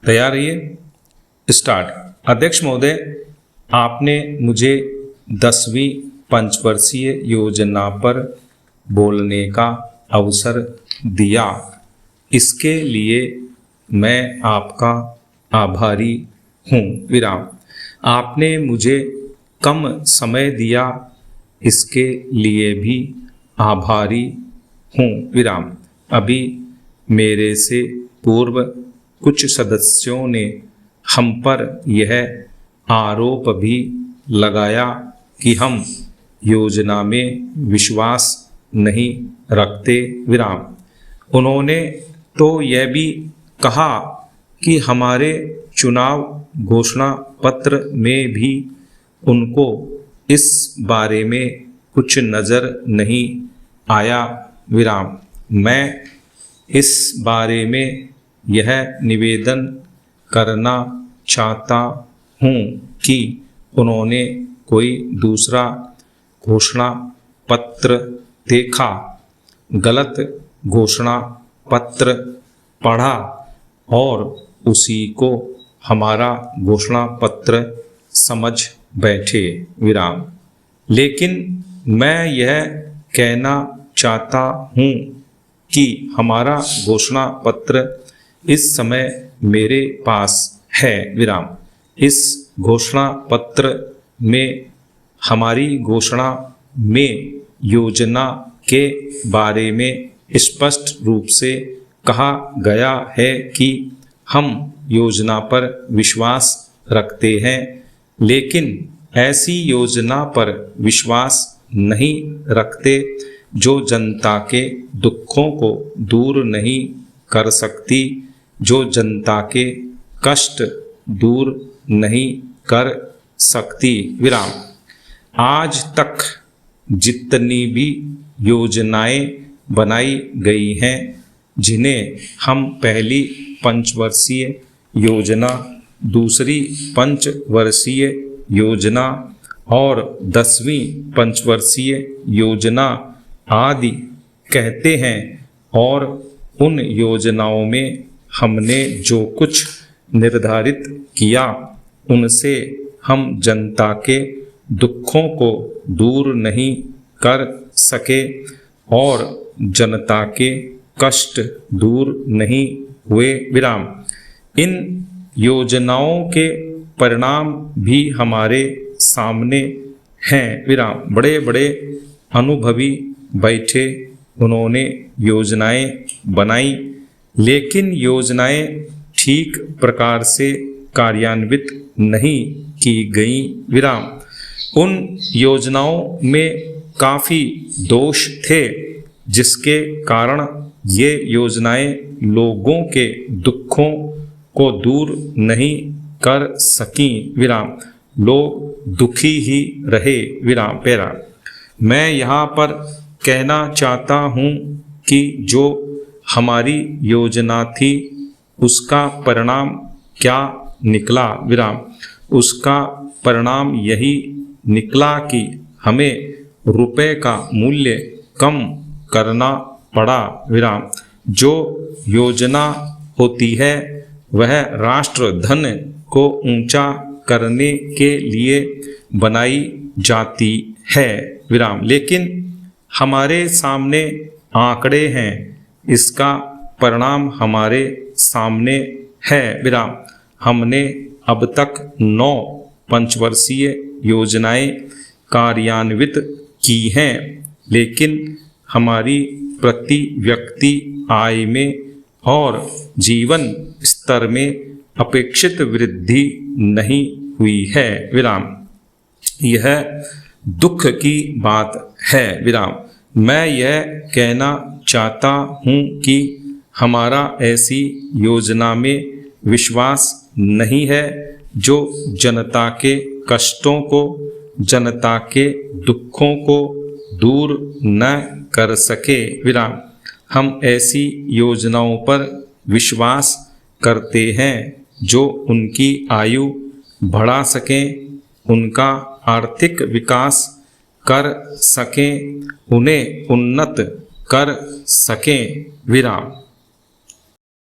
तैयार रहिए। स्टार्ट। अध्यक्ष महोदय, आपने मुझे 10वीं पंचवर्षीय योजना पर बोलने का अवसर दिया, इसके लिए मैं आपका आभारी हूँ। विराम। आपने मुझे कम समय दिया, इसके लिए भी आभारी हूँ। विराम। अभी मेरे से पूर्व कुछ सदस्यों ने हम पर यह आरोप भी लगाया कि हम योजना में विश्वास नहीं रखते। विराम। उन्होंने तो यह भी कहा कि हमारे चुनाव घोषणा पत्र में भी उनको इस बारे में कुछ नज़र नहीं आया। विराम। मैं इस बारे में यह निवेदन करना चाहता हूँ कि उन्होंने कोई दूसरा घोषणा पत्र देखा, गलत घोषणा पत्र पढ़ा और उसी को हमारा घोषणा पत्र समझ बैठे। विराम। लेकिन मैं यह कहना चाहता हूँ कि हमारा घोषणा पत्र इस समय मेरे पास है। विराम। इस घोषणा पत्र में हमारी घोषणा में योजना के बारे में स्पष्ट रूप से कहा गया है कि हम योजना पर विश्वास रखते हैं, लेकिन ऐसी योजना पर विश्वास नहीं रखते जो जनता के दुखों को दूर नहीं कर सकती, जो जनता के कष्ट दूर नहीं कर सकती। विराम। आज तक जितनी भी योजनाएं बनाई गई हैं, जिन्हें हम पहली पंचवर्षीय योजना, दूसरी पंचवर्षीय योजना और 10वीं पंचवर्षीय योजना आदि कहते हैं, और उन योजनाओं में हमने जो कुछ निर्धारित किया, उनसे हम जनता के दुखों को दूर नहीं कर सके और जनता के कष्ट दूर नहीं हुए। विराम। इन योजनाओं के परिणाम भी हमारे सामने हैं। विराम। बड़े बड़े अनुभवी बैठे, उन्होंने योजनाएं बनाई, लेकिन योजनाएं ठीक प्रकार से कार्यान्वित नहीं की गई। विराम। उन योजनाओं में काफ़ी दोष थे, जिसके कारण ये योजनाएं लोगों के दुखों को दूर नहीं कर सकीं। विराम। लोग दुखी ही रहे। विराम। पैरा। मैं यहाँ पर कहना चाहता हूँ कि जो हमारी योजना थी, उसका परिणाम क्या निकला। विराम। उसका परिणाम यही निकला कि हमें रुपए का मूल्य कम करना पड़ा। विराम। जो योजना होती है वह राष्ट्र धन को ऊंचा करने के लिए बनाई जाती है। विराम। लेकिन हमारे सामने आंकड़े हैं, इसका परिणाम हमारे सामने है। विराम। हमने अब तक 9 पंचवर्षीय योजनाएं कार्यान्वित की हैं, लेकिन हमारी प्रति व्यक्ति आय में और जीवन स्तर में अपेक्षित वृद्धि नहीं हुई है। विराम। यह दुख की बात है। विराम। मैं यह कहना चाहता हूँ कि हमारा ऐसी योजना में विश्वास नहीं है जो जनता के कष्टों को, जनता के दुखों को दूर न कर सके। विराम। हम ऐसी योजनाओं पर विश्वास करते हैं जो उनकी आयु बढ़ा सकें, उनका आर्थिक विकास कर सकें, उन्हें उन्नत कर सकें। विराम।